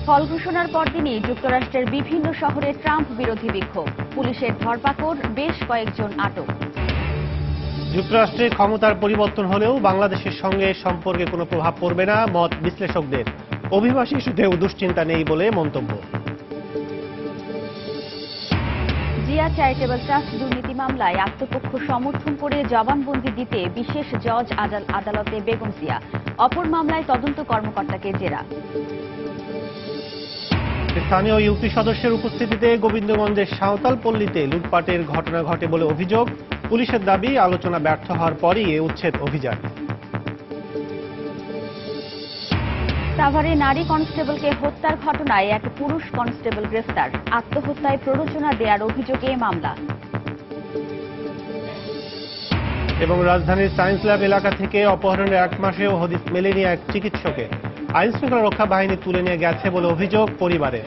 ফল ঘোষণার পরদিনই যুক্তরাষ্ট্রের বিভিন্ন শহরে ট্রাম্প বিরোধী বিক্ষোভ, পুলিশের ধরপাকড়, বেশ কয়েকজন আটক। যুক্তরাষ্ট্রে ক্ষমতার পরিবর্তন হলেও বাংলাদেশের সঙ্গে সম্পর্কে কোনো প্রভাব পড়বে না মত বিশ্লেষকদের। অভিবাসী ইস্যুতেও দুশ্চিন্তা নেই বলে মন্তব্য। জিয়া চ্যারিটেবল ট্রাস্ট দুর্নীতি মামলায় আত্মপক্ষ সমর্থন করে জবানবন্দি দিতে বিশেষ জজ আদালতে বেগম জিয়া। অপর মামলায় তদন্ত কর্মকর্তাকে জেরা। স্থানীয় ইউপি সদস্যের উপস্থিতিতে গোবিন্দগঞ্জের সাঁওতাল পল্লীতে লুটপাটের ঘটনা ঘটে বলে অভিযোগ। পুলিশের দাবি, আলোচনা ব্যর্থ হওয়ার পরই এ উচ্ছেদ অভিযান। সাভারে নারী কনস্টেবলকে হত্যার ঘটনায় এক পুরুষ কনস্টেবল গ্রেফতার। আত্মহত্যায় প্ররোচনা দেওয়ার অভিযোগে মামলা। এবং রাজধানীর সায়েন্স ল্যাব এলাকা থেকে অপহরণের 1 মাসেও হদিস মেলেনি এক চিকিৎসকের। আইনশৃঙ্খলা রক্ষা বাহিনী তুলে নিয়ে গেছে বলে অভিযোগ পরিবারের।